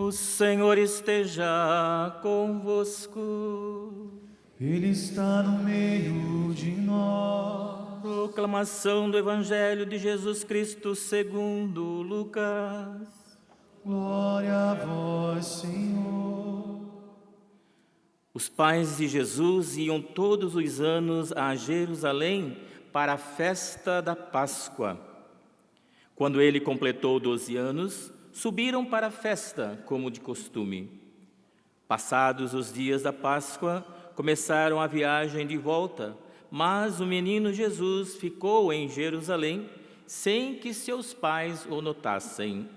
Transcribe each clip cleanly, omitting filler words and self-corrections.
O Senhor esteja convosco. Ele está no meio de nós. Proclamação do Evangelho de Jesus Cristo segundo Lucas. Glória a vós, Senhor. Os pais de Jesus iam todos os anos a Jerusalém para a festa da Páscoa. Quando ele completou 12 anos, subiram para a festa, como de costume. Passados os dias da Páscoa, começaram a viagem de volta, mas o menino Jesus ficou em Jerusalém, sem que seus pais o notassem.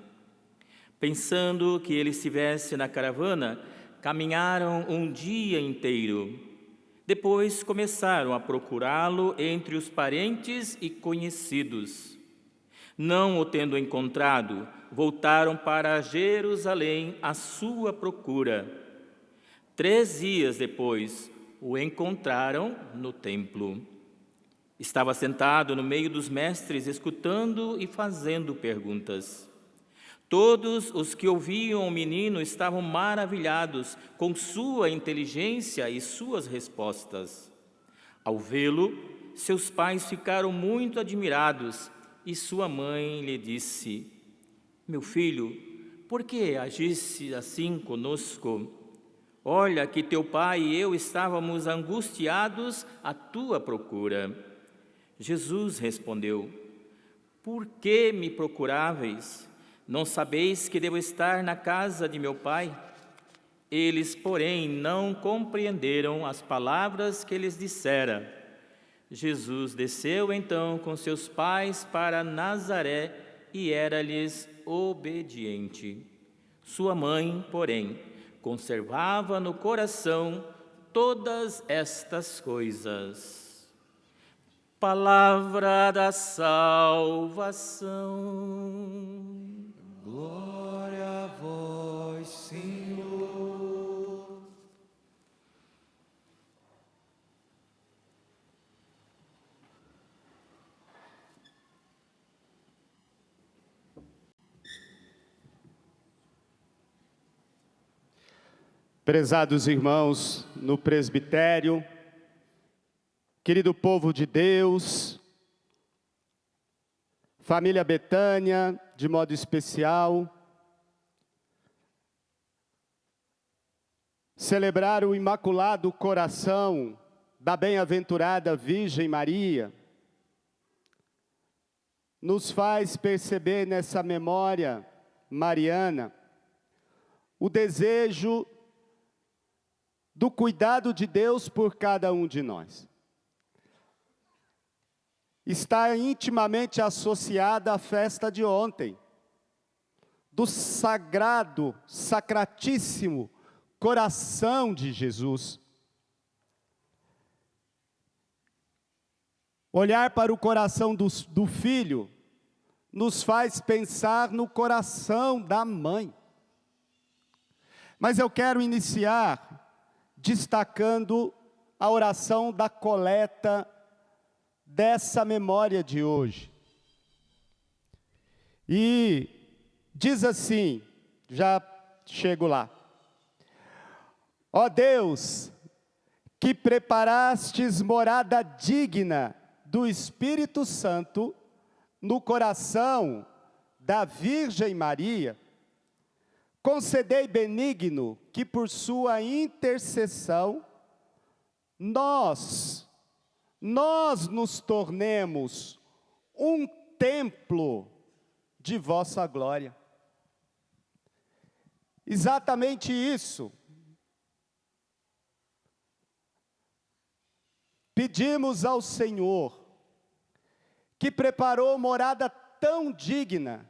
Pensando que ele estivesse na caravana, caminharam um dia inteiro. Depois começaram a procurá-lo entre os parentes e conhecidos. Não o tendo encontrado, voltaram para Jerusalém à sua procura. 3 dias depois, o encontraram no templo. Estava sentado no meio dos mestres, escutando e fazendo perguntas. Todos os que ouviam o menino estavam maravilhados com sua inteligência e suas respostas. Ao vê-lo, seus pais ficaram muito admirados e sua mãe lhe disse: Meu filho, por que agiste assim conosco? Olha que teu pai e eu estávamos angustiados à tua procura. Jesus respondeu: Por que me procuráveis? Não sabeis que devo estar na casa de meu pai? Eles, porém, não compreenderam as palavras que lhes dissera. Jesus desceu então com seus pais para Nazaré e era-lhes obediente. Sua mãe, porém, conservava no coração todas estas coisas. Palavra da salvação. Glória a vós, Senhor. Prezados irmãos no presbitério, querido povo de Deus, família Betânia, de modo especial, celebrar o Imaculado Coração da Bem-aventurada Virgem Maria nos faz perceber nessa memória mariana o desejo do cuidado de Deus por cada um de nós. Está intimamente associada à festa de ontem, do sagrado, sacratíssimo coração de Jesus. Olhar para o coração do filho nos faz pensar no coração da mãe. Mas eu quero iniciar destacando a oração da coleta dessa memória de hoje. E diz assim, já chego lá. Ó Deus, que preparastes morada digna do Espírito Santo no coração da Virgem Maria, concedei benigno que por sua intercessão nós nos tornemos um templo de vossa glória. Exatamente isso. Pedimos ao Senhor, que preparou morada tão digna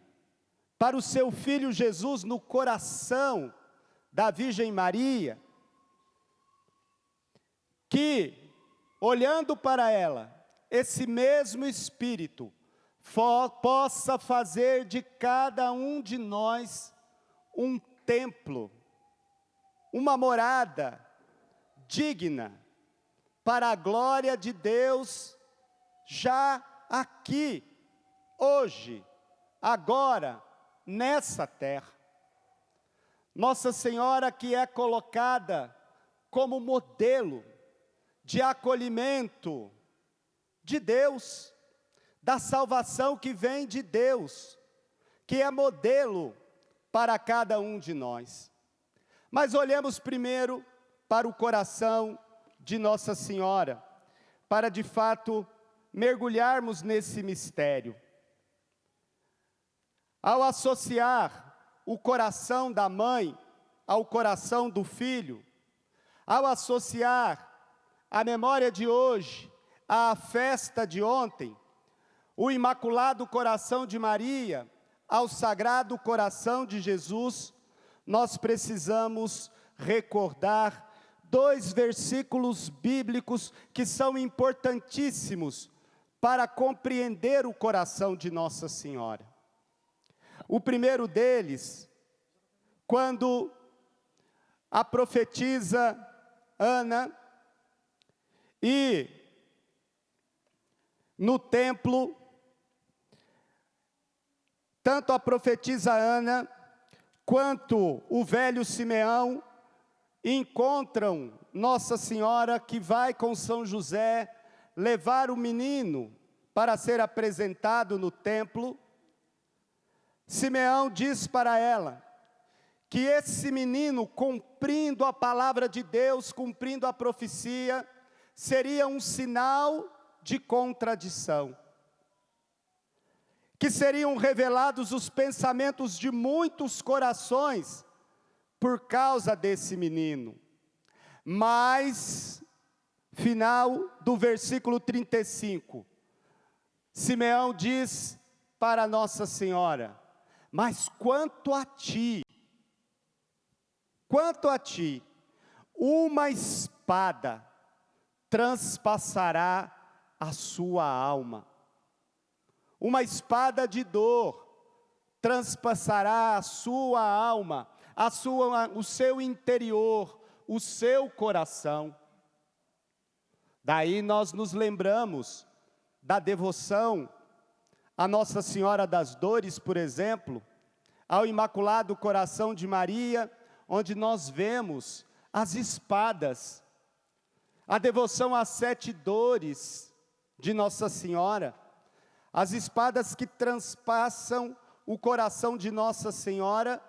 para o seu Filho Jesus no coração da Virgem Maria, que, olhando para ela, esse mesmo Espírito possa fazer de cada um de nós um templo, uma morada digna para a glória de Deus, já aqui, hoje, agora, nessa terra. Nossa Senhora que é colocada como modelo de acolhimento de Deus, da salvação que vem de Deus, que é modelo para cada um de nós. Mas olhemos primeiro para o coração de Nossa Senhora, para de fato mergulharmos nesse mistério. Ao associar o coração da mãe ao coração do filho, ao associar a memória de hoje à festa de ontem, o Imaculado Coração de Maria ao Sagrado Coração de Jesus, nós precisamos recordar 2 versículos bíblicos que são importantíssimos para compreender o coração de Nossa Senhora. O primeiro deles, quando a profetisa Ana, e no templo, tanto a profetisa Ana, quanto o velho Simeão, encontram Nossa Senhora que vai com São José levar o menino para ser apresentado no templo. Simeão diz para ela que esse menino, cumprindo a palavra de Deus, cumprindo a profecia, seria um sinal de contradição, que seriam revelados os pensamentos de muitos corações por causa desse menino. Mas, final do versículo 35, Simeão diz para Nossa Senhora: mas quanto a ti, uma espada transpassará a sua alma. Uma espada de dor transpassará a sua alma, o seu interior, o seu coração. Daí nós nos lembramos da devoção a Nossa Senhora das Dores, por exemplo, ao Imaculado Coração de Maria, onde nós vemos as espadas, a devoção às 7 dores de Nossa Senhora, as espadas que transpassam o coração de Nossa Senhora,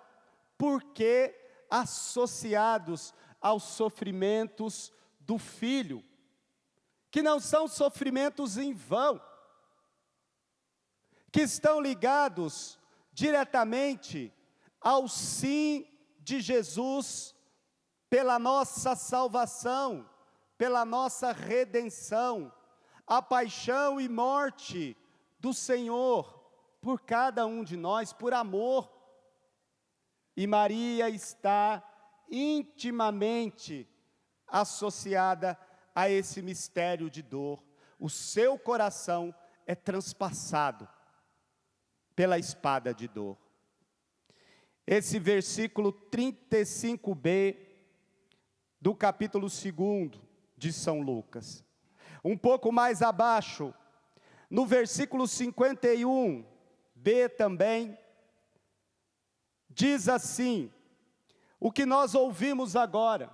porque associados aos sofrimentos do Filho, que não são sofrimentos em vão, que estão ligados diretamente ao sim de Jesus pela nossa salvação, pela nossa redenção, a paixão e morte do Senhor por cada um de nós, por amor. E Maria está intimamente associada a esse mistério de dor. O seu coração é transpassado pela espada de dor. Esse versículo 35b do capítulo 2 de São Lucas. Um pouco mais abaixo, no versículo 51b também, diz assim, o que nós ouvimos agora,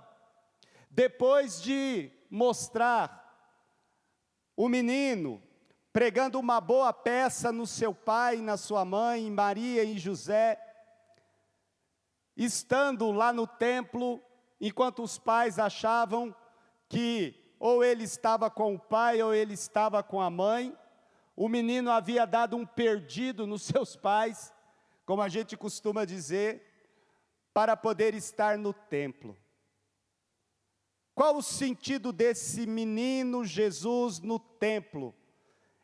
depois de mostrar o menino pregando uma boa peça no seu pai, na sua mãe, Maria e José, estando lá no templo, enquanto os pais achavam que ou ele estava com o pai ou ele estava com a mãe, o menino havia dado um perdido nos seus pais, como a gente costuma dizer, para poder estar no templo. Qual o sentido desse menino Jesus no templo,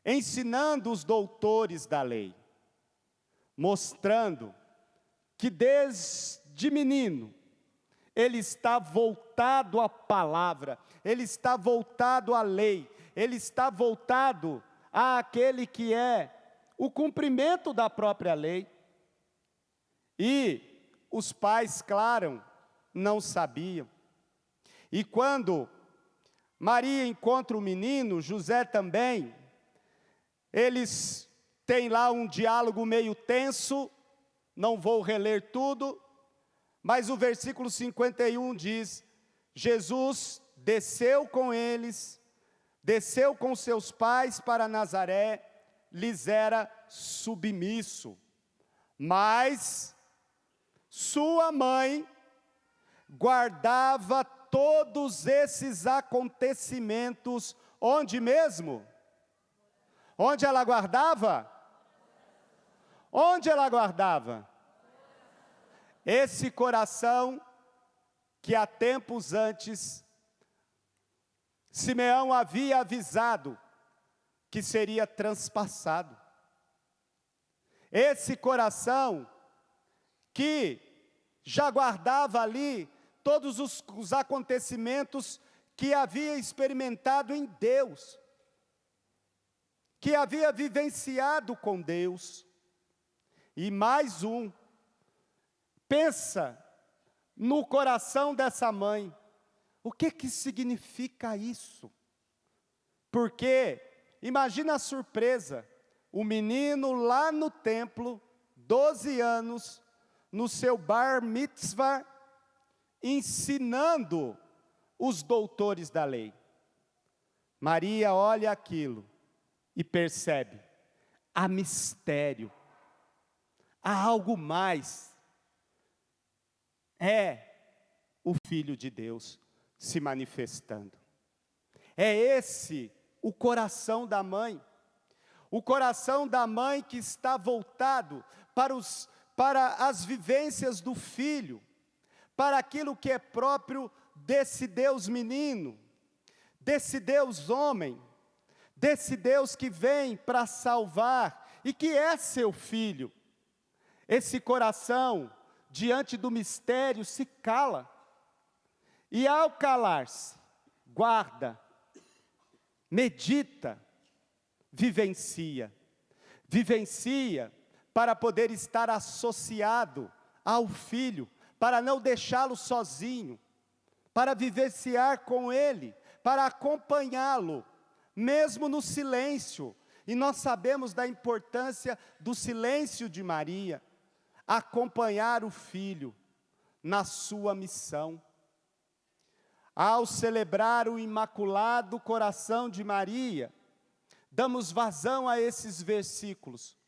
ensinando os doutores da lei? Mostrando que desde menino, ele está voltado à palavra, ele está voltado à lei, ele está voltado àquele que é o cumprimento da própria lei. E os pais, claro, não sabiam. E quando Maria encontra o menino, José também, eles têm lá um diálogo meio tenso, não vou reler tudo, Mas o versículo 51 diz: Jesus desceu com eles, desceu com seus pais para Nazaré, lhes era submisso. Mas sua mãe guardava todos esses acontecimentos, onde mesmo? Onde ela guardava? Onde ela guardava? Esse coração que há tempos antes Simeão havia avisado que seria transpassado. Esse coração que já guardava ali todos os acontecimentos que havia experimentado em Deus, que havia vivenciado com Deus. E mais um, pensa no coração dessa mãe, o que significa isso? Porque, imagina a surpresa, o menino lá no templo, 12 anos, no seu bar mitzvah, ensinando os doutores da lei. Maria olha aquilo e percebe, há mistério, há algo mais. É o Filho de Deus se manifestando. É esse o coração da mãe. O coração da mãe que está voltado para as vivências do filho, para aquilo que é próprio desse Deus menino, desse Deus homem, desse Deus que vem para salvar e que é seu filho. Esse coração, diante do mistério, se cala. E ao calar-se, guarda, medita, vivencia para poder estar associado ao Filho, para não deixá-lo sozinho, para vivenciar com Ele, para acompanhá-lo, mesmo no silêncio. E nós sabemos da importância do silêncio de Maria, acompanhar o Filho na sua missão. Ao celebrar o Imaculado Coração de Maria, damos vazão a esses versículos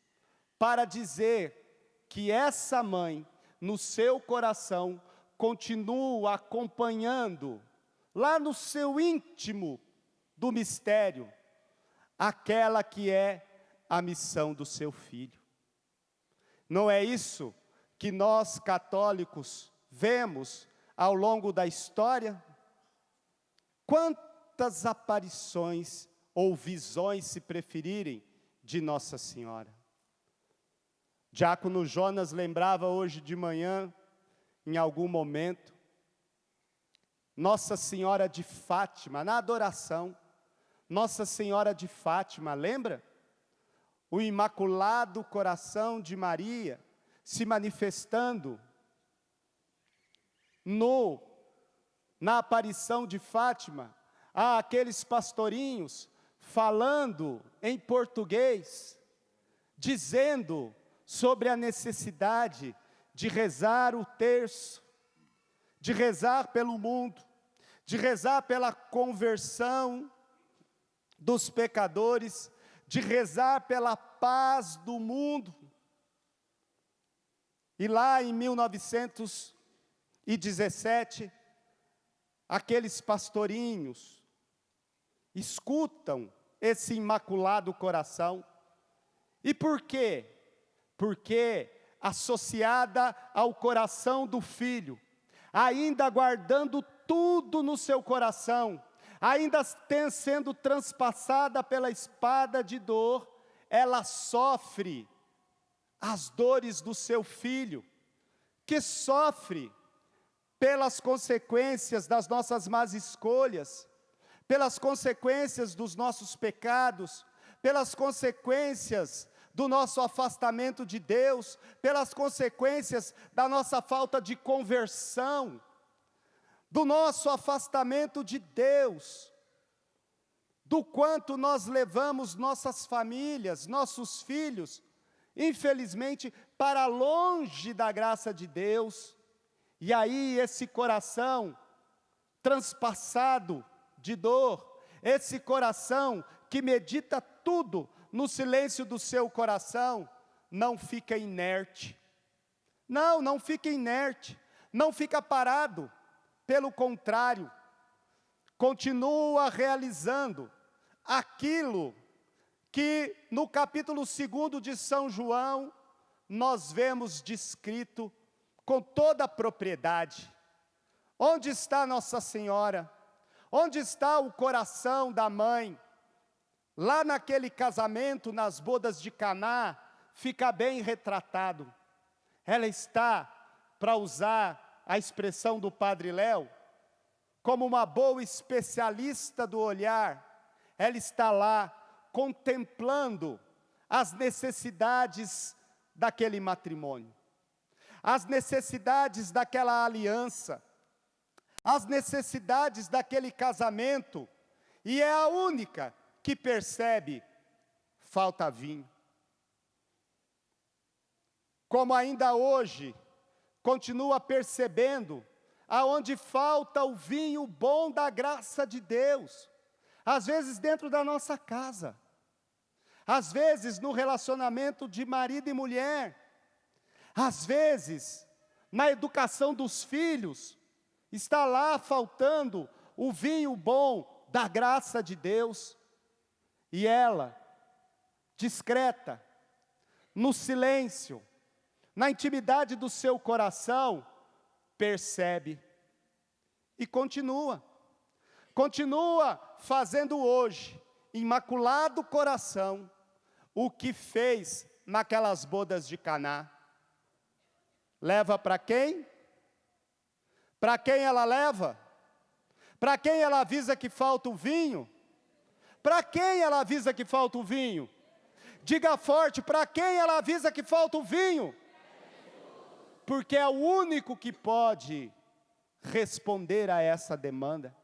para dizer que essa mãe, no seu coração, continua acompanhando, lá no seu íntimo do mistério, aquela que é a missão do seu filho. Não é isso que nós católicos vemos ao longo da história? Quantas aparições ou visões, se preferirem, de Nossa Senhora. Diácono Jonas lembrava hoje de manhã, em algum momento, Nossa Senhora de Fátima, na adoração, Nossa Senhora de Fátima, lembra? O Imaculado Coração de Maria se manifestando na aparição de Fátima, há aqueles pastorinhos falando em português, dizendo sobre a necessidade de rezar o terço, de rezar pelo mundo, de rezar pela conversão dos pecadores, de rezar pela paz do mundo. E lá em 1917, aqueles pastorinhos escutam esse Imaculado Coração. E por quê? Porque associada ao coração do Filho, ainda guardando tudo no seu coração, ainda sendo transpassada pela espada de dor, ela sofre as dores do seu Filho, que sofre pelas consequências das nossas más escolhas, pelas consequências dos nossos pecados, pelas consequências do nosso afastamento de Deus, pelas consequências da nossa falta de conversão, do nosso afastamento de Deus, do quanto nós levamos nossas famílias, nossos filhos, infelizmente, para longe da graça de Deus. E aí esse coração transpassado de dor, esse coração que medita tudo no silêncio do seu coração, não fica inerte. Não fica inerte, não fica parado. Pelo contrário, continua realizando aquilo que no capítulo 2 de São João, nós vemos descrito com toda a propriedade. Onde está Nossa Senhora? Onde está o coração da mãe? Lá naquele casamento, nas bodas de Caná, fica bem retratado. Ela está, para usar a expressão do Padre Léo, como uma boa especialista do olhar. Ela está lá contemplando as necessidades daquele matrimônio, as necessidades daquela aliança, as necessidades daquele casamento, e é a única que percebe: falta vinho. Como ainda hoje, continua percebendo aonde falta o vinho bom da graça de Deus, às vezes dentro da nossa casa, às vezes no relacionamento de marido e mulher, às vezes na educação dos filhos, está lá faltando o vinho bom da graça de Deus. E ela, discreta, no silêncio, na intimidade do seu coração, percebe e continua fazendo hoje, imaculado coração, o que fez naquelas bodas de Caná. Leva para quem? Para quem ela leva? Para quem ela avisa que falta o vinho? Para quem ela avisa que falta o vinho? Diga forte: para quem ela avisa que falta o vinho? Porque é o único que pode responder a essa demanda.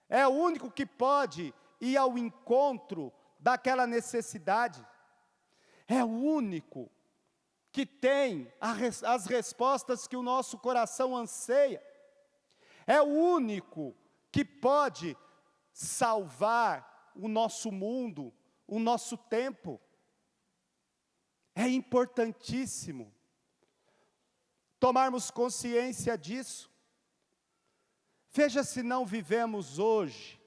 É o único que pode ir ao encontro daquela necessidade. É o único que tem as respostas que o nosso coração anseia. É o único que pode salvar o nosso mundo, o nosso tempo. É importantíssimo tomarmos consciência disso. Veja se não vivemos hoje,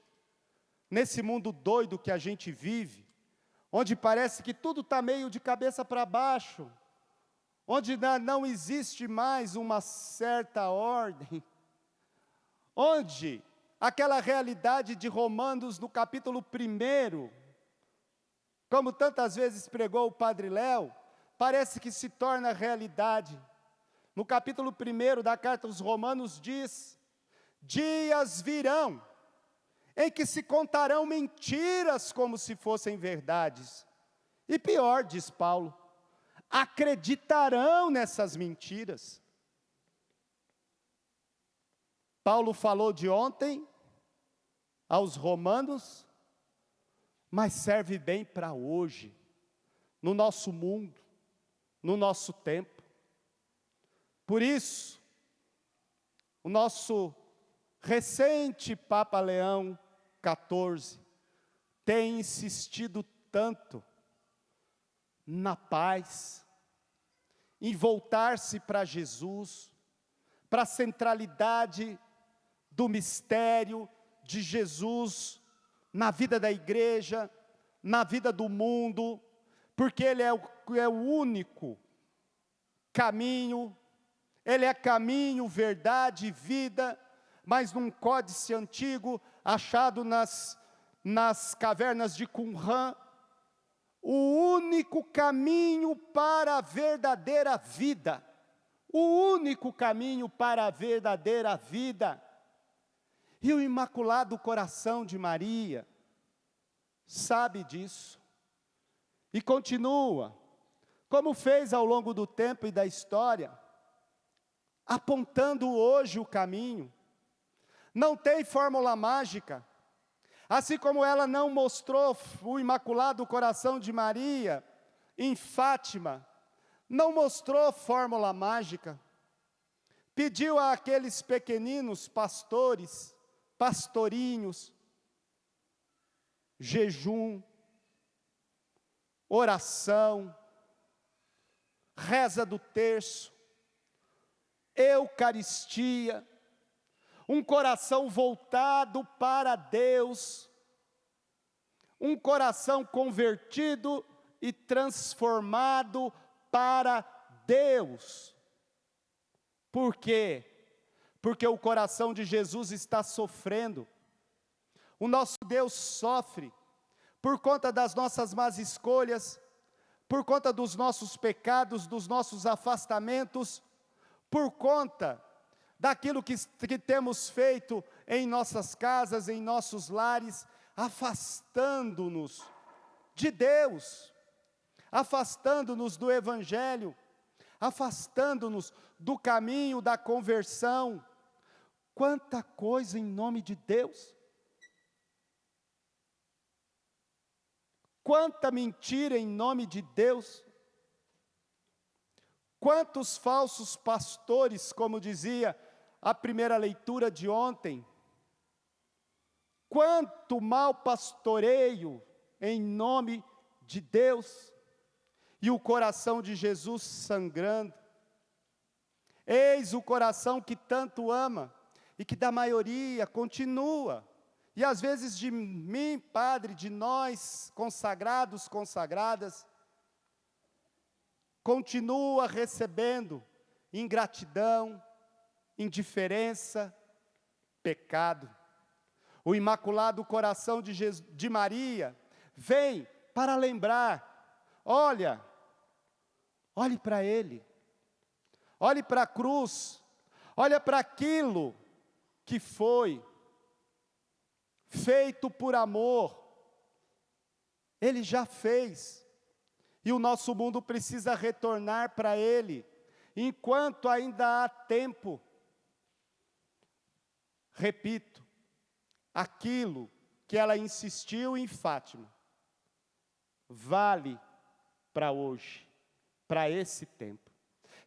nesse mundo doido que a gente vive, onde parece que tudo está meio de cabeça para baixo, onde não existe mais uma certa ordem, onde aquela realidade de Romanos no capítulo 1, como tantas vezes pregou o Padre Léo, parece que se torna realidade. No capítulo 1 da carta aos Romanos diz: dias virão em que se contarão mentiras como se fossem verdades. E pior, diz Paulo, acreditarão nessas mentiras. Paulo falou de ontem aos romanos, mas serve bem para hoje, no nosso mundo, no nosso tempo. Por isso, o nosso recente Papa Leão XIV tem insistido tanto na paz, em voltar-se para Jesus, para a centralidade do mistério de Jesus na vida da igreja, na vida do mundo, porque Ele é o único caminho. Ele é caminho, verdade e vida, mas num códice antigo, achado nas cavernas de Qumran, o único caminho para a verdadeira vida. O único caminho para a verdadeira vida. E o Imaculado Coração de Maria sabe disso. E continua, como fez ao longo do tempo e da história, apontando hoje o caminho. Não tem fórmula mágica. Assim como ela não mostrou o Imaculado Coração de Maria em Fátima, não mostrou fórmula mágica. pediu àqueles pequeninos pastores, pastorinhos, jejum, oração, reza do terço, eucaristia, um coração voltado para Deus, um coração convertido e transformado para Deus. Por quê? Porque o coração de Jesus está sofrendo. O nosso Deus sofre por conta das nossas más escolhas, por conta dos nossos pecados, dos nossos afastamentos, por conta daquilo que temos feito em nossas casas, em nossos lares, afastando-nos de Deus, afastando-nos do Evangelho, afastando-nos do caminho da conversão. Quanta coisa em nome de Deus! Quanta mentira em nome de Deus! Quantos falsos pastores, como dizia a primeira leitura de ontem, quanto mau pastoreio em nome de Deus, e o coração de Jesus sangrando. Eis o coração que tanto ama, e que da maioria continua, e às vezes de mim, Padre, de nós, consagrados, consagradas, continua recebendo ingratidão, indiferença, pecado. O Imaculado Coração de Maria vem para lembrar: olhe para Ele, olhe para a cruz, olha para aquilo que foi feito por amor. Ele já fez, e o nosso mundo precisa retornar para Ele, enquanto ainda há tempo. Repito, aquilo que ela insistiu em Fátima, vale para hoje, para esse tempo.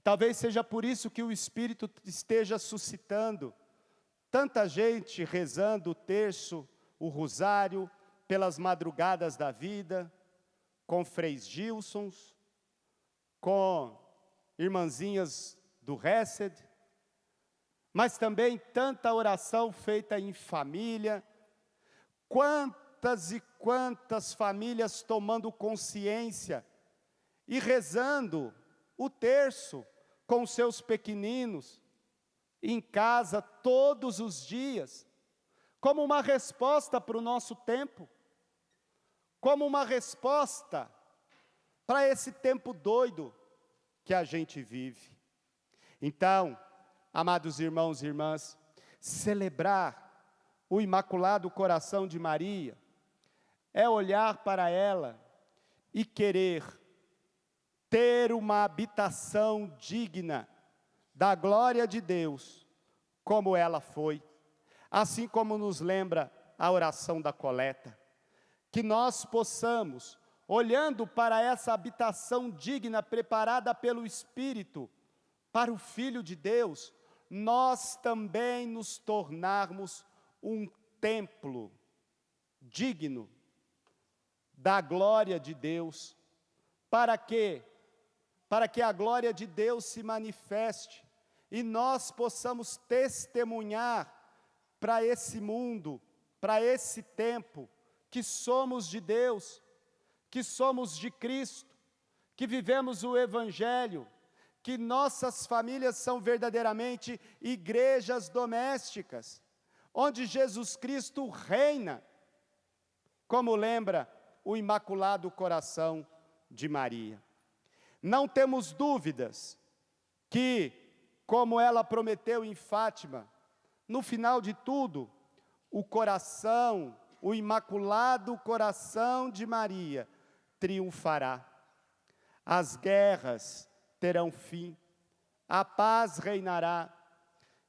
Talvez seja por isso que o Espírito esteja suscitando tanta gente rezando o terço, o rosário, pelas madrugadas da vida, com freis Gilsons, com irmãzinhas do Hesed, mas também tanta oração feita em família. Quantas e quantas famílias tomando consciência e rezando o terço com seus pequeninos, em casa todos os dias, como uma resposta para o nosso tempo, como uma resposta para esse tempo doido que a gente vive. Então, amados irmãos e irmãs, celebrar o Imaculado Coração de Maria é olhar para ela e querer ter uma habitação digna da glória de Deus, como ela foi, assim como nos lembra a oração da coleta, que nós possamos, olhando para essa habitação digna preparada pelo Espírito, para o Filho de Deus, nós também nos tornarmos um templo digno da glória de Deus. Para quê? Para que a glória de Deus se manifeste e nós possamos testemunhar para esse mundo, para esse tempo, que somos de Deus, que somos de Cristo, que vivemos o Evangelho, que nossas famílias são verdadeiramente igrejas domésticas, onde Jesus Cristo reina, como lembra o Imaculado Coração de Maria. Não temos dúvidas que, como ela prometeu em Fátima, no final de tudo, o coração, o Imaculado Coração de Maria triunfará. As guerras terão fim, a paz reinará,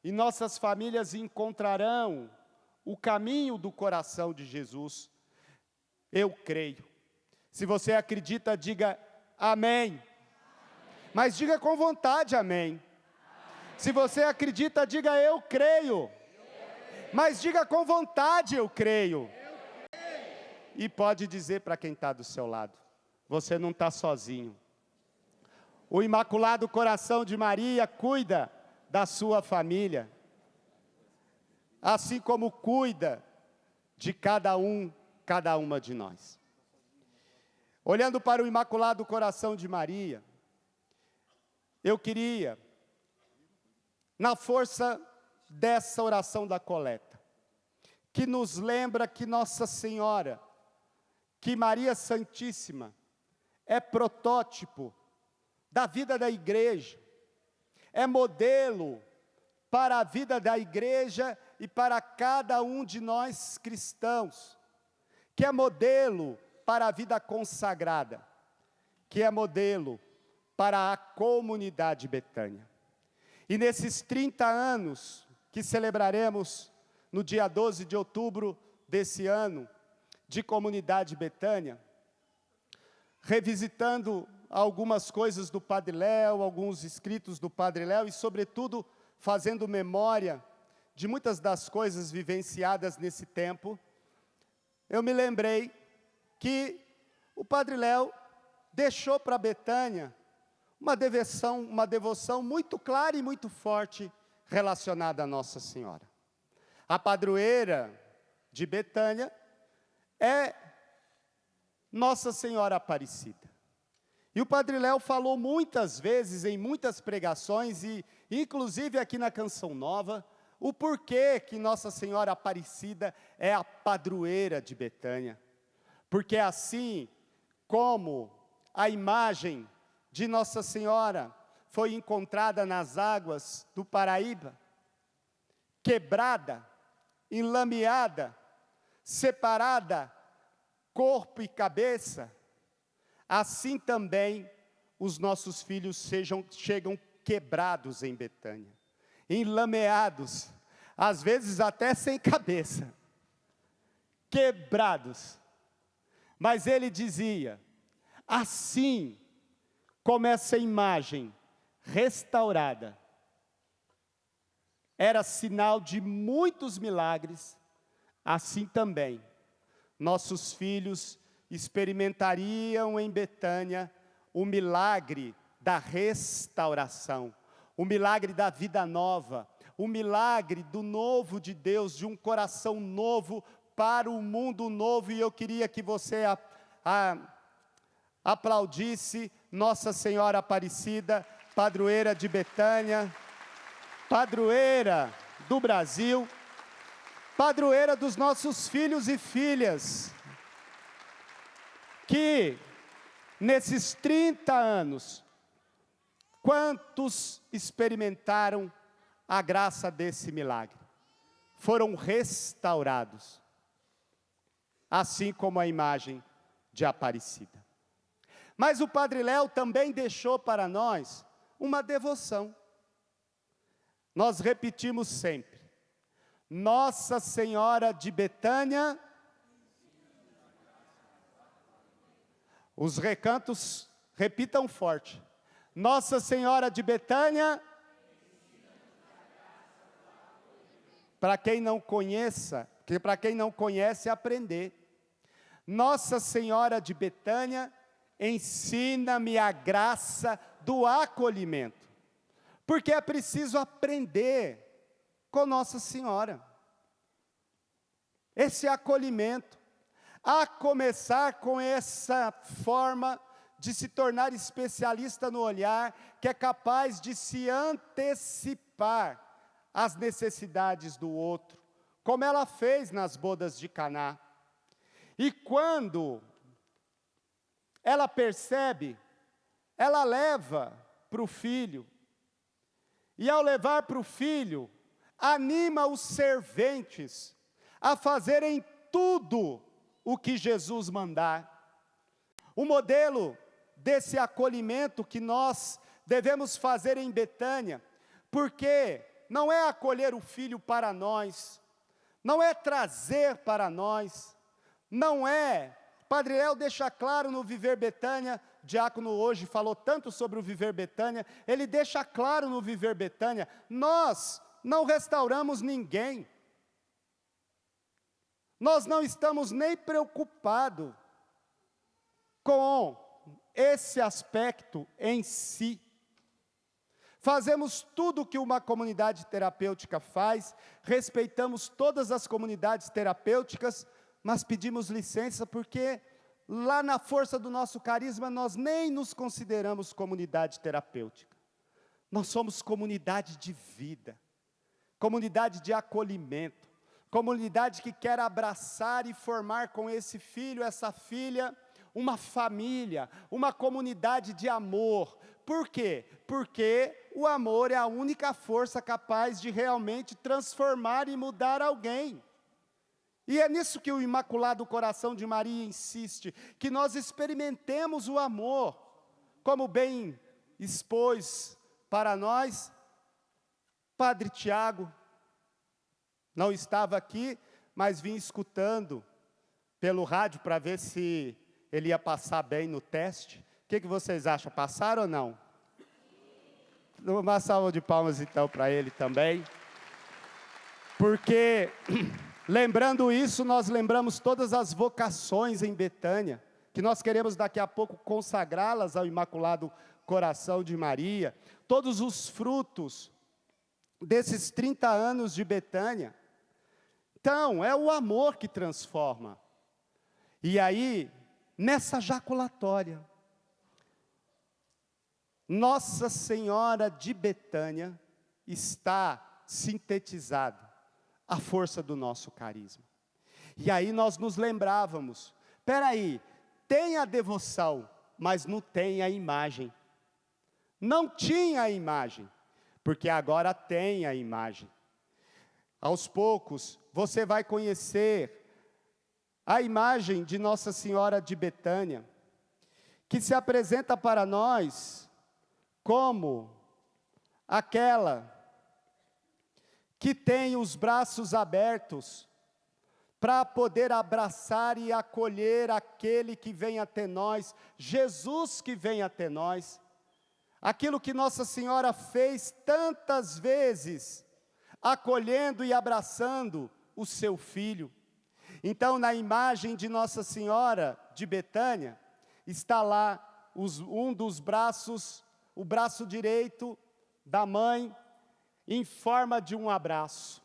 e nossas famílias encontrarão o caminho do coração de Jesus. Eu creio. Se você acredita, diga amém. Mas diga com vontade amém. Se você acredita, diga eu creio. Mas diga com vontade, eu creio. E pode dizer para quem está do seu lado, você não está sozinho. O Imaculado Coração de Maria cuida da sua família, assim como cuida de cada uma de nós. Olhando para o Imaculado Coração de Maria, eu queria, na força dessa oração da coleta, que nos lembra que Nossa Senhora, que Maria Santíssima, é protótipo da vida da igreja, é modelo para a vida da igreja e para cada um de nós cristãos, que é modelo para a vida consagrada, que é modelo para a comunidade Betânia. E nesses 30 anos que celebraremos no dia 12 de outubro desse ano, de comunidade Betânia, revisitando algumas coisas do Padre Léo, alguns escritos do Padre Léo e, sobretudo, fazendo memória de muitas das coisas vivenciadas nesse tempo, eu me lembrei que o Padre Léo deixou para Betânia uma devoção muito clara e muito forte relacionada a Nossa Senhora. A padroeira de Betânia é Nossa Senhora Aparecida. E o Padre Léo falou muitas vezes, em muitas pregações, e inclusive aqui na Canção Nova, o porquê que Nossa Senhora Aparecida é a padroeira de Betânia. Porque assim como a imagem de Nossa Senhora foi encontrada nas águas do Paraíba, quebrada, enlameada, separada, corpo e cabeça, assim também os nossos filhos chegam quebrados em Betânia, enlameados, às vezes até sem cabeça, quebrados. Mas ele dizia, assim como essa imagem restaurada era sinal de muitos milagres, assim também nossos filhos experimentariam em Betânia o milagre da restauração, o milagre da vida nova, o milagre do novo de Deus, de um coração novo para o mundo novo. E eu queria que você aplaudisse Nossa Senhora Aparecida, padroeira de Betânia, padroeira do Brasil, padroeira dos nossos filhos e filhas, que nesses 30 anos, quantos experimentaram a graça desse milagre? Foram restaurados, assim como a imagem de Aparecida. Mas o Padre Léo também deixou para nós uma devoção. Nós repetimos sempre, Nossa Senhora de Betânia. Os recantos repitam forte, Nossa Senhora de Betânia. Para quem não conhece, aprender. Nossa Senhora de Betânia, ensina-me a graça do acolhimento. Porque é preciso aprender com Nossa Senhora. Esse acolhimento, a começar com essa forma de se tornar especialista no olhar, que é capaz de se antecipar às necessidades do outro, como ela fez nas bodas de Caná. E quando ela percebe, ela leva para o filho, e ao levar para o filho, anima os serventes a fazerem tudo o que Jesus mandar. O modelo desse acolhimento que nós devemos fazer em Betânia, porque não é acolher o filho para nós, não é trazer para nós, não é Padre Léo deixa claro no Viver Betânia, o diácono hoje falou tanto sobre o Viver Betânia, ele deixa claro no Viver Betânia, nós não restauramos ninguém. Nós não estamos nem preocupados com esse aspecto em si. Fazemos tudo o que uma comunidade terapêutica faz, respeitamos todas as comunidades terapêuticas, mas pedimos licença porque lá na força do nosso carisma nós nem nos consideramos comunidade terapêutica. Nós somos comunidade de vida, comunidade de acolhimento, comunidade que quer abraçar e formar com esse filho, essa filha, uma família, uma comunidade de amor. Por quê? Porque o amor é a única força capaz de realmente transformar e mudar alguém. E é nisso que o Imaculado Coração de Maria insiste, que nós experimentemos o amor, como bem expôs para nós Padre Tiago. Não estava aqui, mas vim escutando pelo rádio para ver se ele ia passar bem no teste. O que vocês acham? Passaram ou não? Uma salva de palmas então para ele também. Porque, lembrando isso, nós lembramos todas as vocações em Betânia, que nós queremos daqui a pouco consagrá-las ao Imaculado Coração de Maria. Todos os frutos desses 30 anos de Betânia. Então, é o amor que transforma. E aí, nessa jaculatória, Nossa Senhora de Betânia está sintetizada a força do nosso carisma. E aí nós nos lembrávamos, espera aí, tem a devoção, mas não tem a imagem. Não tinha a imagem, porque agora tem a imagem. Aos poucos, você vai conhecer a imagem de Nossa Senhora de Betânia, que se apresenta para nós como aquela que tem os braços abertos para poder abraçar e acolher aquele que vem até nós, Jesus que vem até nós. Aquilo que Nossa Senhora fez tantas vezes, acolhendo e abraçando o seu filho. Então, na imagem de Nossa Senhora de Betânia, está lá um dos braços, o braço direito da mãe, em forma de um abraço,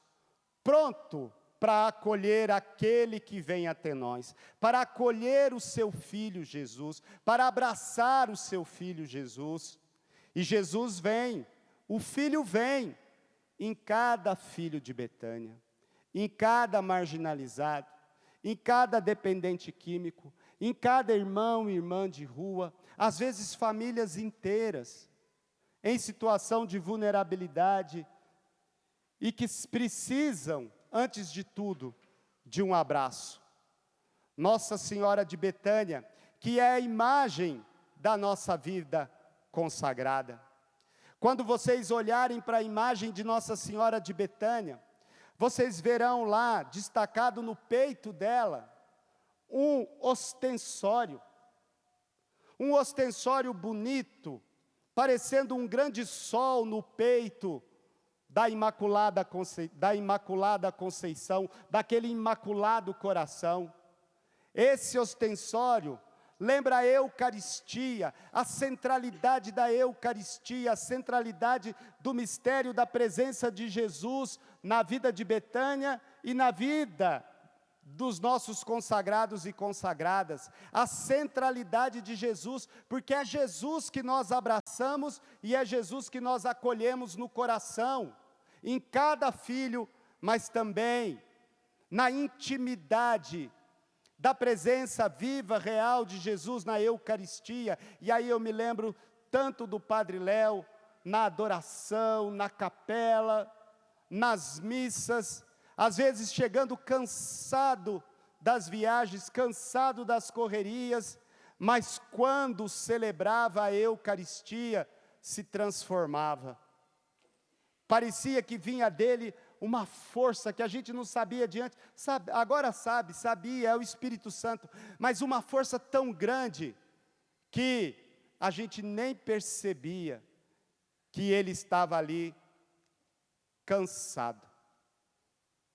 pronto para acolher aquele que vem até nós, para acolher o seu filho Jesus, para abraçar o seu filho Jesus. E Jesus vem, o filho vem, em cada filho de Betânia, em cada marginalizado, em cada dependente químico, em cada irmão e irmã de rua, às vezes famílias inteiras, em situação de vulnerabilidade, e que precisam, antes de tudo, de um abraço. Nossa Senhora de Betânia, que é a imagem da nossa vida consagrada. Quando vocês olharem para a imagem de Nossa Senhora de Betânia, vocês verão lá, destacado no peito dela, um ostensório bonito, parecendo um grande sol no peito da Imaculada Conceição, daquele Imaculado Coração. Esse ostensório lembra a Eucaristia, a centralidade da Eucaristia, a centralidade do mistério da presença de Jesus na vida de Betânia e na vida dos nossos consagrados e consagradas, a centralidade de Jesus, porque é Jesus que nós abraçamos e é Jesus que nós acolhemos no coração, em cada filho, mas também na intimidade da presença viva, real de Jesus na Eucaristia. E aí eu me lembro tanto do Padre Léo, na adoração, na capela, nas missas, às vezes chegando cansado das viagens, cansado das correrias, mas quando celebrava a Eucaristia, se transformava. Parecia que vinha dele uma força que a gente não sabia de antes, agora sabia, é o Espírito Santo, mas uma força tão grande que a gente nem percebia que ele estava ali cansado,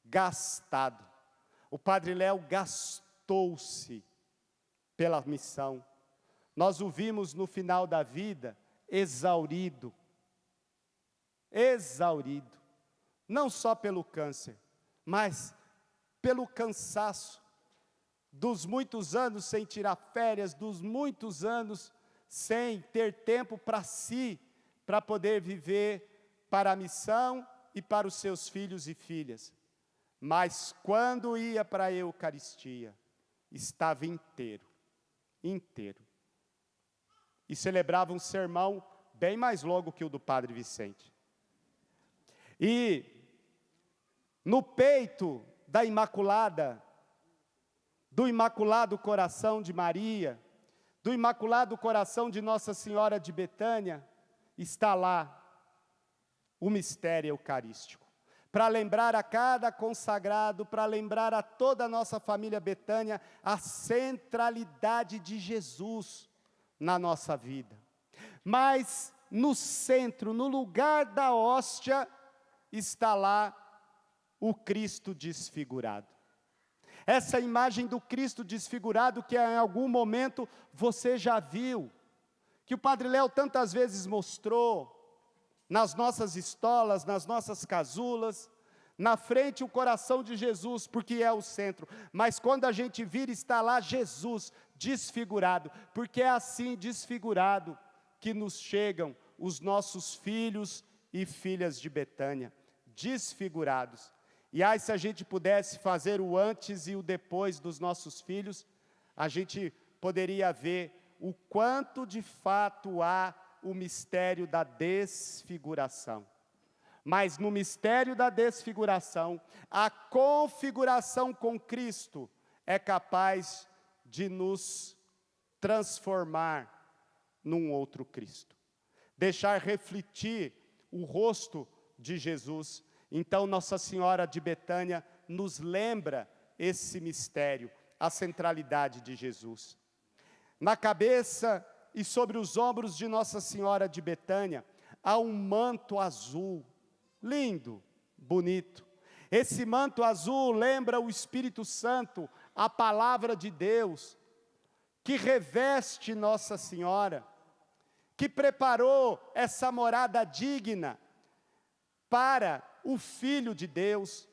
gastado. O Padre Léo gastou-se pela missão. Nós o vimos no final da vida exaurido, não só pelo câncer, mas pelo cansaço dos muitos anos sem tirar férias, dos muitos anos sem ter tempo para si, para poder viver para a missão e para os seus filhos e filhas. Mas quando ia para a Eucaristia, estava inteiro. E celebrava um sermão bem mais longo que o do Padre Vicente. E no peito da Imaculada, do Imaculado Coração de Maria, do Imaculado Coração de Nossa Senhora de Betânia, está lá o mistério eucarístico. Para lembrar a cada consagrado, para lembrar a toda a nossa família Betânia, a centralidade de Jesus na nossa vida. Mas no centro, no lugar da hóstia, está lá o Cristo desfigurado. Essa imagem do Cristo desfigurado que em algum momento você já viu, que o Padre Léo tantas vezes mostrou, nas nossas estolas, nas nossas casulas, na frente o coração de Jesus, porque é o centro, mas quando a gente vira está lá Jesus desfigurado, porque é assim desfigurado que nos chegam os nossos filhos e filhas de Betânia, desfigurados. E aí se a gente pudesse fazer o antes e o depois dos nossos filhos, a gente poderia ver o quanto de fato há o mistério da desfiguração. Mas no mistério da desfiguração, a configuração com Cristo é capaz de nos transformar num outro Cristo. Deixar refletir o rosto de Jesus. Então Nossa Senhora de Betânia nos lembra esse mistério, a centralidade de Jesus. Na cabeça e sobre os ombros de Nossa Senhora de Betânia, há um manto azul, lindo, bonito. Esse manto azul lembra o Espírito Santo, a palavra de Deus, que reveste Nossa Senhora, que preparou essa morada digna para o Filho de Deus,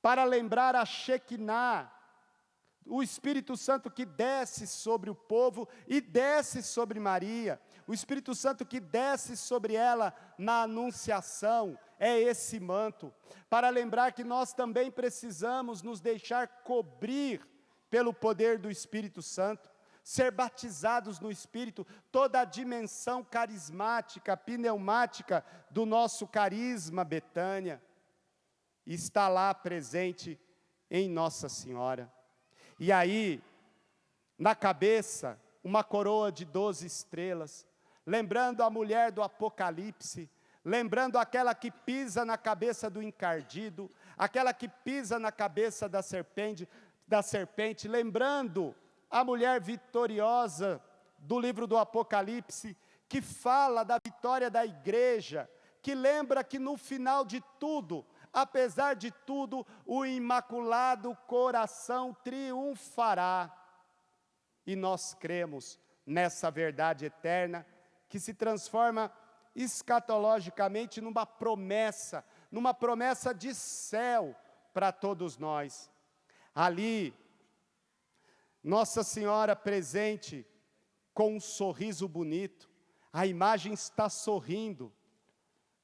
para lembrar a Shekinah, o Espírito Santo que desce sobre o povo e desce sobre Maria, o Espírito Santo que desce sobre ela na anunciação, é esse manto, para lembrar que nós também precisamos nos deixar cobrir pelo poder do Espírito Santo, ser batizados no Espírito, toda a dimensão carismática, pneumática do nosso carisma Betânia, está lá presente em Nossa Senhora. E aí, na cabeça, uma coroa de 12 estrelas, lembrando a mulher do Apocalipse, lembrando aquela que pisa na cabeça do encardido, aquela que pisa na cabeça da serpente, lembrando a mulher vitoriosa do livro do Apocalipse, que fala da vitória da igreja, que lembra que no final de tudo, apesar de tudo, o Imaculado Coração triunfará. E nós cremos nessa verdade eterna, que se transforma escatologicamente numa promessa de céu para todos nós. Ali, Nossa Senhora presente com um sorriso bonito, a imagem está sorrindo,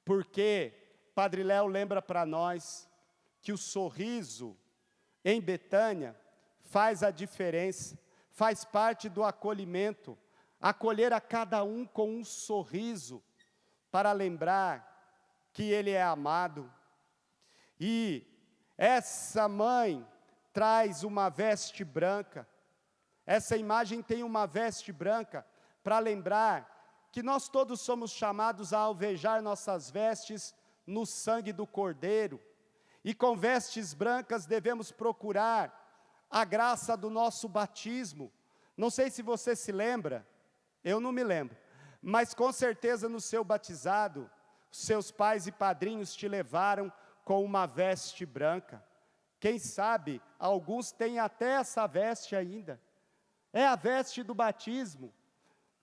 porque Padre Léo lembra para nós que o sorriso em Betânia faz a diferença, faz parte do acolhimento, acolher a cada um com um sorriso, para lembrar que ele é amado. E essa mãe traz uma veste branca, essa imagem tem uma veste branca, para lembrar que nós todos somos chamados a alvejar nossas vestes no sangue do Cordeiro, e com vestes brancas devemos procurar a graça do nosso batismo. Não sei se você se lembra, eu não me lembro, mas com certeza no seu batizado, seus pais e padrinhos te levaram com uma veste branca. Quem sabe, alguns têm até essa veste ainda. É a veste do batismo,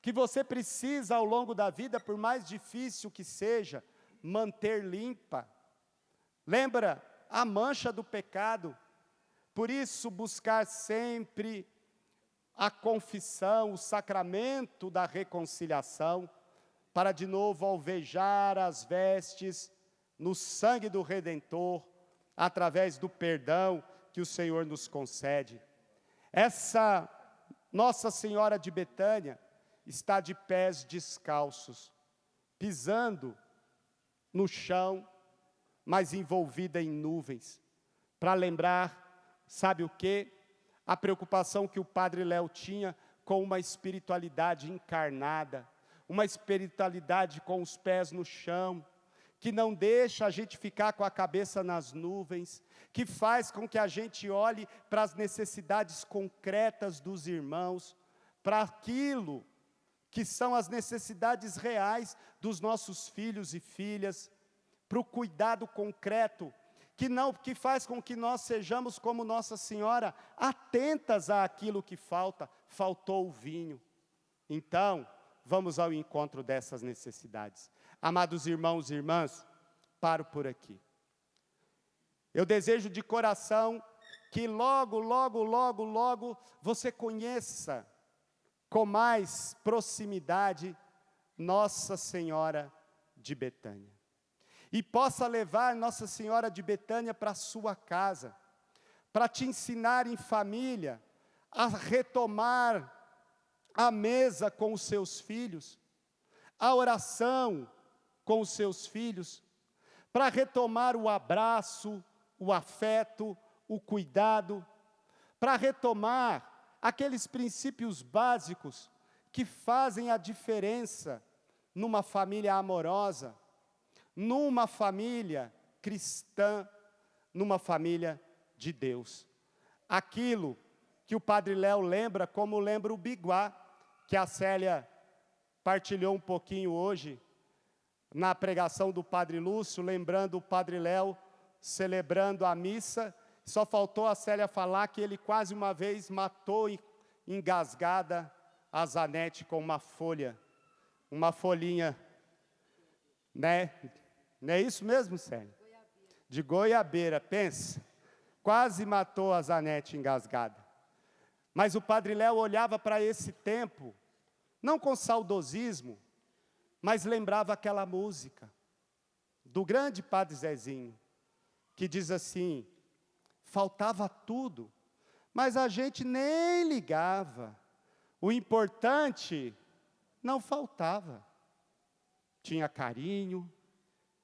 que você precisa ao longo da vida, por mais difícil que seja, manter limpa. Lembra a mancha do pecado? Por isso, buscar sempre a confissão, o sacramento da reconciliação, para de novo alvejar as vestes no sangue do Redentor, através do perdão que o Senhor nos concede. Essa Nossa Senhora de Betânia está de pés descalços, pisando no chão, mas envolvida em nuvens, para lembrar, sabe o quê? A preocupação que o Padre Léo tinha com uma espiritualidade encarnada, uma espiritualidade com os pés no chão, que não deixa a gente ficar com a cabeça nas nuvens, que faz com que a gente olhe para as necessidades concretas dos irmãos, para aquilo que são as necessidades reais dos nossos filhos e filhas, para o cuidado concreto, que faz com que nós sejamos como Nossa Senhora, atentas àquilo que faltou o vinho. Então, vamos ao encontro dessas necessidades. Amados irmãos e irmãs, paro por aqui. Eu desejo de coração que logo você conheça com mais proximidade Nossa Senhora de Betânia. E possa levar Nossa Senhora de Betânia para a sua casa, para te ensinar em família a retomar a mesa com os seus filhos, a oração com os seus filhos, para retomar o abraço, o afeto, o cuidado, para retomar aqueles princípios básicos que fazem a diferença numa família amorosa, numa família cristã, numa família de Deus. Aquilo que o Padre Léo lembra, como lembra o Biguá, que a Célia partilhou um pouquinho hoje, na pregação do Padre Lúcio, lembrando o Padre Léo, celebrando a missa. Só faltou a Célia falar que ele quase uma vez matou engasgada a Zanete com uma folhinha, né? Não é isso mesmo, Célia? De goiabeira, pensa. Quase matou a Zanete engasgada. Mas o Padre Léo olhava para esse tempo, não com saudosismo, mas lembrava aquela música do grande Padre Zezinho, que diz assim: faltava tudo, mas a gente nem ligava. O importante não faltava. Tinha carinho,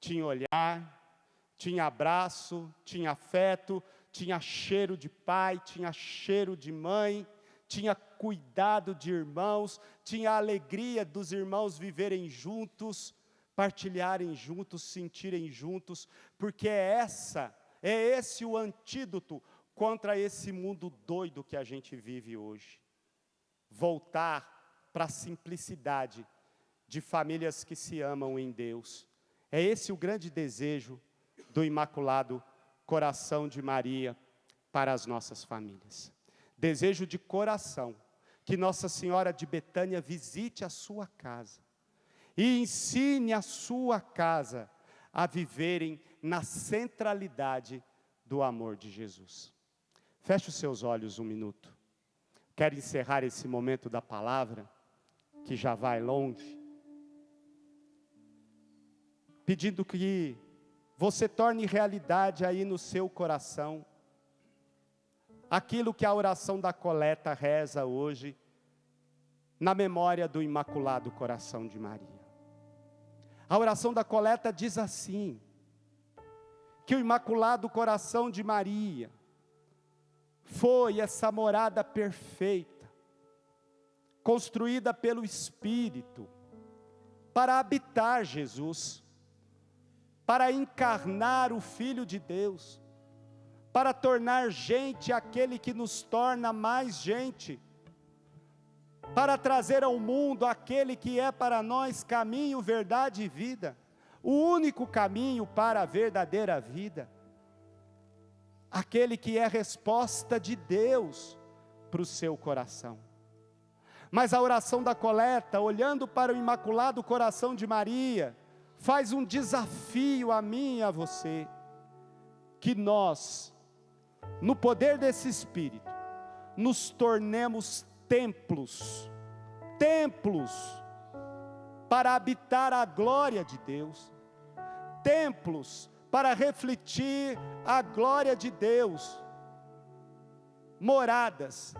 tinha olhar, tinha abraço, tinha afeto, tinha cheiro de pai, tinha cheiro de mãe, tinha cuidado de irmãos, tinha a alegria dos irmãos viverem juntos, partilharem juntos, sentirem juntos, porque é esse o antídoto contra esse mundo doido que a gente vive hoje. Voltar para a simplicidade de famílias que se amam em Deus. É esse o grande desejo do Imaculado Coração de Maria para as nossas famílias. Desejo de coração que Nossa Senhora de Betânia visite a sua casa e ensine a sua casa a viverem na centralidade do amor de Jesus. Feche os seus olhos um minuto. Quero encerrar esse momento da palavra, que já vai longe, pedindo que você torne realidade aí no seu coração aquilo que a oração da coleta reza hoje, na memória do Imaculado Coração de Maria. A oração da coleta diz assim: que o Imaculado Coração de Maria foi essa morada perfeita, construída pelo Espírito, para habitar Jesus, para encarnar o Filho de Deus, para tornar gente aquele que nos torna mais gente, para trazer ao mundo aquele que é para nós caminho, verdade e vida, o único caminho para a verdadeira vida, aquele que é resposta de Deus para o seu coração. Mas a oração da coleta, olhando para o imaculado coração de Maria, faz um desafio a mim e a você, que nós, no poder desse Espírito, nos tornemos templos para habitar a glória de Deus, templos para refletir a glória de Deus, moradas,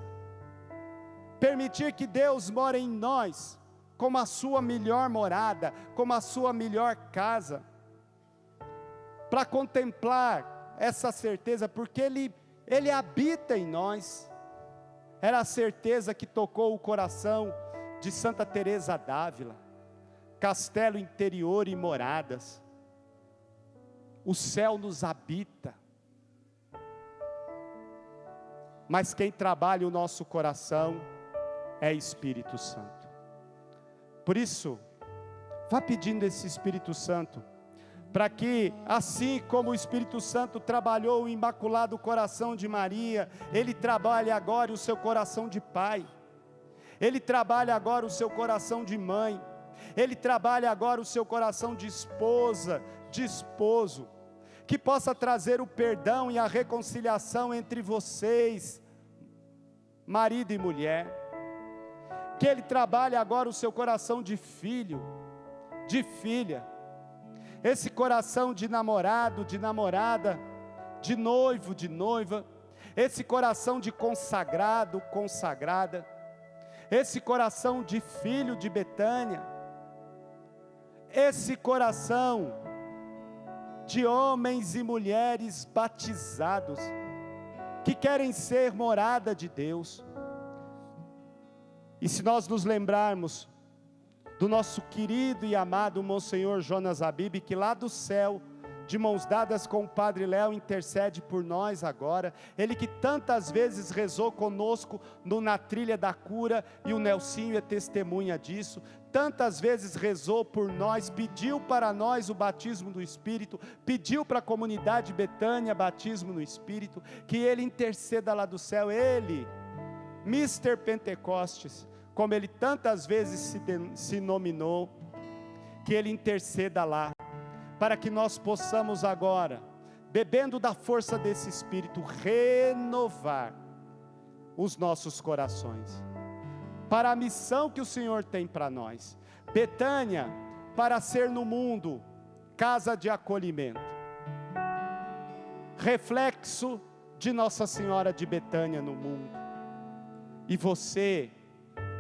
permitir que Deus more em nós, como a sua melhor morada, como a sua melhor casa, para contemplar essa certeza, porque Ele habita em nós. Era a certeza que tocou o coração de Santa Teresa d'Ávila, castelo interior e moradas, o céu nos habita, mas quem trabalha o nosso coração é Espírito Santo. Por isso, vá pedindo esse Espírito Santo, para que, assim como o Espírito Santo trabalhou o imaculado coração de Maria, Ele trabalhe agora o seu coração de pai, Ele trabalha agora o seu coração de mãe, Ele trabalha agora o seu coração de esposa, de esposo, que possa trazer o perdão e a reconciliação entre vocês, marido e mulher, que Ele trabalhe agora o seu coração de filho, de filha, esse coração de namorado, de namorada, de noivo, de noiva, esse coração de consagrado, consagrada, esse coração de filho de Betânia, esse coração de homens e mulheres batizados, que querem ser morada de Deus. E se nós nos lembrarmos do nosso querido e amado Monsenhor Jonas Abib, que lá do céu, de mãos dadas com o Padre Léo, intercede por nós agora, ele que tantas vezes rezou conosco na trilha da cura, e o Nelsinho é testemunha disso, tantas vezes rezou por nós, pediu para nós o batismo do Espírito, pediu para a comunidade Betânia batismo no Espírito, que ele interceda lá do céu, ele, Mr. Pentecostes, como ele tantas vezes se nominou, que ele interceda lá, para que nós possamos agora, bebendo da força desse Espírito, renovar os nossos corações, para a missão que o Senhor tem para nós. Betânia, para ser no mundo, casa de acolhimento, reflexo de Nossa Senhora de Betânia no mundo, e você,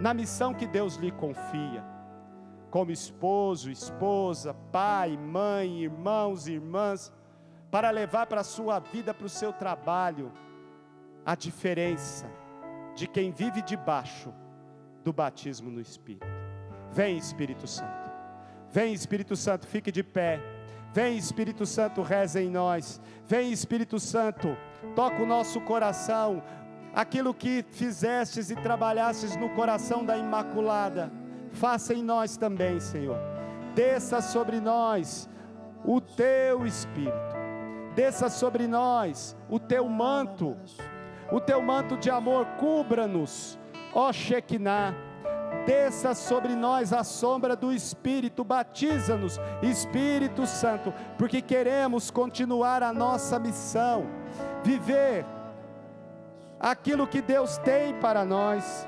na missão que Deus lhe confia, como esposo, esposa, pai, mãe, irmãos e irmãs, para levar para a sua vida, para o seu trabalho, a diferença de quem vive debaixo do batismo no Espírito. Vem Espírito Santo, vem Espírito Santo, fique de pé, vem Espírito Santo, reza em nós, vem Espírito Santo, toca o nosso coração, aquilo que fizestes e trabalhastes no coração da Imaculada, faça em nós também, Senhor. Desça sobre nós o Teu Espírito, desça sobre nós o Teu manto de amor, cubra-nos, ó Shekinah, desça sobre nós a sombra do Espírito, batiza-nos, Espírito Santo, porque queremos continuar a nossa missão, viver aquilo que Deus tem para nós.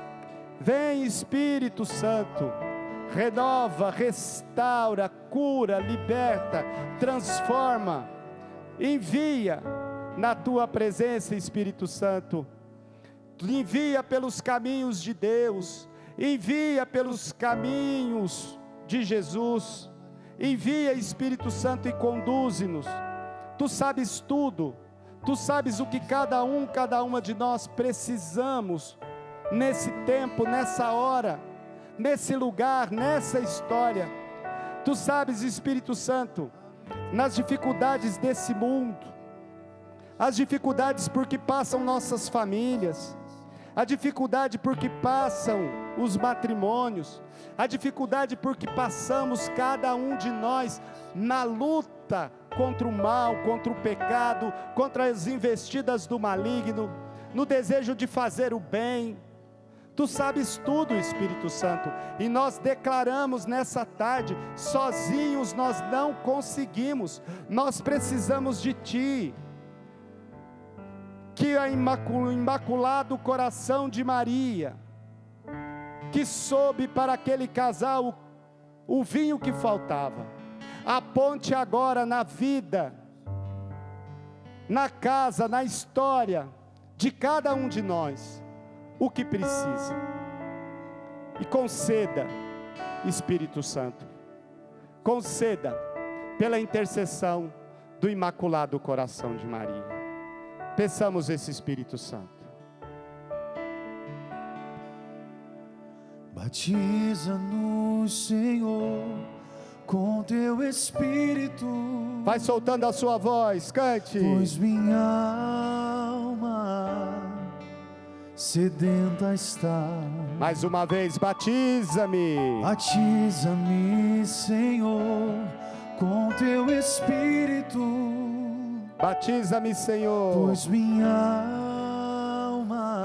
Vem Espírito Santo, renova, restaura, cura, liberta, transforma, envia na Tua presença, Espírito Santo, envia pelos caminhos de Deus, envia pelos caminhos de Jesus, envia Espírito Santo e conduze-nos. Tu sabes tudo, Tu sabes o que cada uma de nós precisamos, nesse tempo, nessa hora, nesse lugar, nessa história. Tu sabes, Espírito Santo, nas dificuldades desse mundo, as dificuldades por que passam nossas famílias, a dificuldade por que passam os matrimônios, a dificuldade por que passamos cada um de nós na luta contra o mal, contra o pecado, contra as investidas do maligno, no desejo de fazer o bem. Tu sabes tudo, Espírito Santo, e nós declaramos nessa tarde: sozinhos nós não conseguimos, nós precisamos de Ti. Que o imaculado coração de Maria, que soube para aquele casal o vinho que faltava, aponte agora na vida, na casa, na história de cada um de nós o que precisa, e conceda, Espírito Santo, conceda pela intercessão do Imaculado Coração de Maria. Peçamos esse Espírito Santo. Batiza-nos, Senhor, com Teu Espírito. Vai soltando a sua voz, cante. Pois minha alma sedenta está. Mais uma vez, batiza-me. Batiza-me, Senhor, com Teu Espírito. Batiza-me, Senhor. Pois minha alma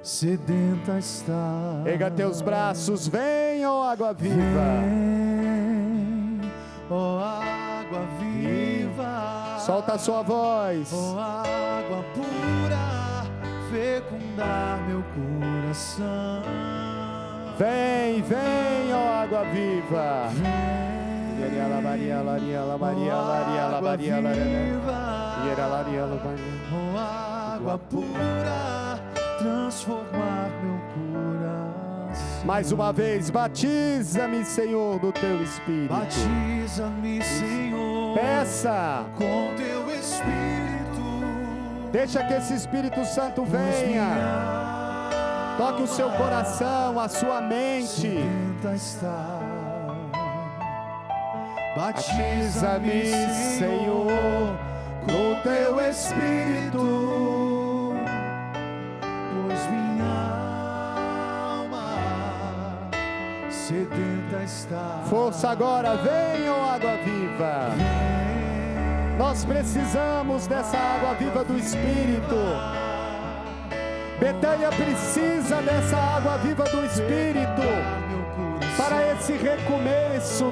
sedenta está. Erga teus braços, vem, ó água viva. Vem, ó água viva. Solta a sua voz. Ó água pura, fecundar meu coração. Vem, vem, ó água viva. Vem, ó água pura, transformar meu coração. Mais uma vez, batiza-me, Senhor, do Teu Espírito. Batiza-me, Senhor, Peça, com Teu Espírito. deixa que esse Espírito Santo venha, toque o seu coração, a sua mente. Batiza-me, Senhor, com Teu Espírito, pois minha alma sedenta está. Força agora, vem, ó água viva. Nós precisamos dessa água viva do Espírito. Betânia precisa dessa água viva do Espírito para esse recomeço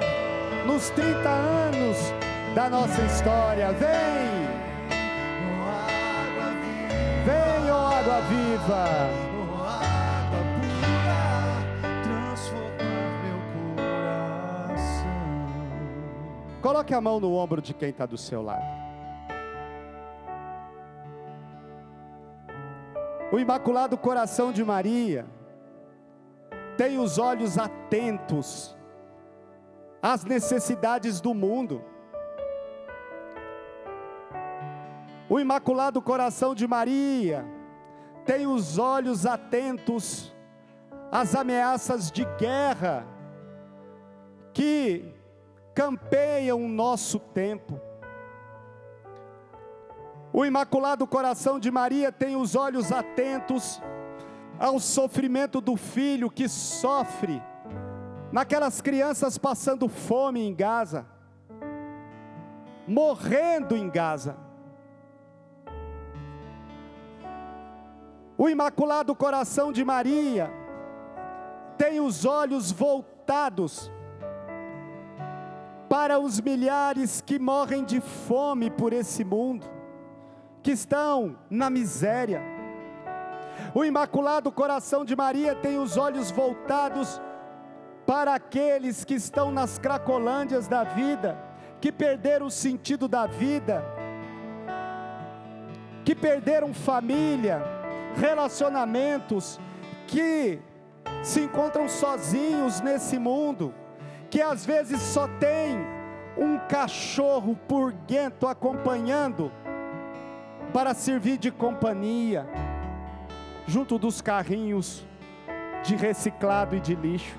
nos 30 anos da nossa história. Vem, vem, ó água viva. Coloque a mão no ombro de quem está do seu lado. O Imaculado Coração de Maria tem os olhos atentos às necessidades do mundo. O Imaculado Coração de Maria tem os olhos atentos às ameaças de guerra que campeiam o nosso tempo. O Imaculado Coração de Maria tem os olhos atentos ao sofrimento do filho que sofre, naquelas crianças passando fome em Gaza, morrendo em Gaza. O Imaculado Coração de Maria tem os olhos voltados para os milhares que morrem de fome por esse mundo, que estão na miséria. O Imaculado Coração de Maria tem os olhos voltados para aqueles que estão nas cracolândias da vida, que perderam o sentido da vida, que perderam família, relacionamentos, que se encontram sozinhos nesse mundo, que às vezes só tem um cachorro purguento acompanhando para servir de companhia, junto dos carrinhos de reciclado e de lixo.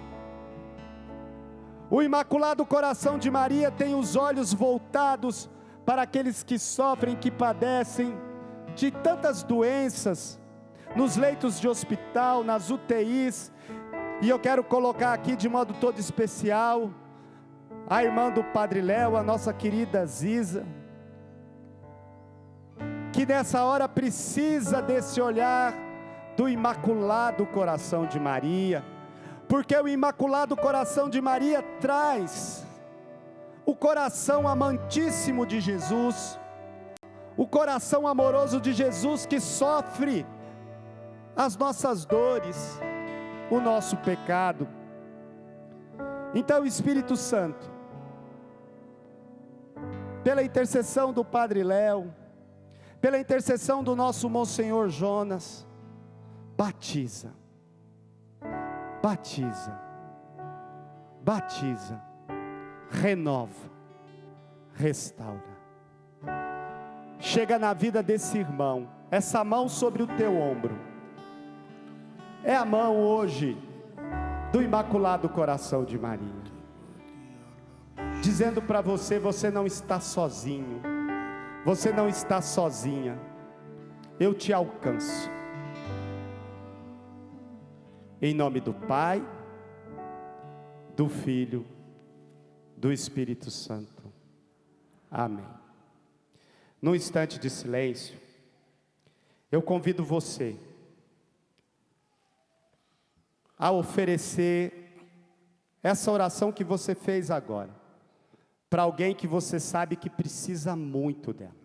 O Imaculado Coração de Maria tem os olhos voltados para aqueles que sofrem, que padecem de tantas doenças, nos leitos de hospital, nas UTIs, e eu quero colocar aqui de modo todo especial, a irmã do Padre Léo, a nossa querida Ziza, que nessa hora precisa desse olhar do Imaculado Coração de Maria, porque o Imaculado Coração de Maria traz o coração amantíssimo de Jesus, o coração amoroso de Jesus que sofre as nossas dores, o nosso pecado. Então, Espírito Santo, pela intercessão do Padre Léo, pela intercessão do nosso Monsenhor Jonas, batiza, renova, restaura. Chega na vida desse irmão, essa mão sobre o teu ombro, é a mão hoje do Imaculado Coração de Maria, dizendo para você: você não está sozinho, você não está sozinha, eu te alcanço. Em nome do Pai, do Filho, do Espírito Santo. Amém. Num instante de silêncio, eu convido você a oferecer essa oração que você fez agora, para alguém que você sabe que precisa muito dela.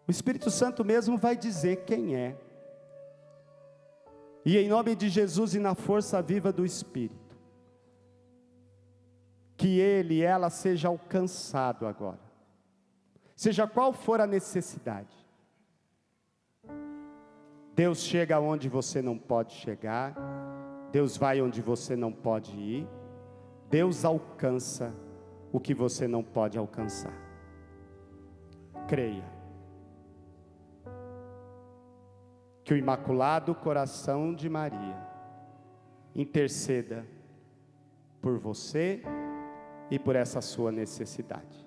O Espírito Santo mesmo vai dizer quem é. E em nome de Jesus e na força viva do Espírito, que ele e ela seja alcançado agora, seja qual for a necessidade. Deus chega onde você não pode chegar, Deus vai onde você não pode ir, Deus alcança o que você não pode alcançar. Creia que o Imaculado Coração de Maria interceda por você e por essa sua necessidade.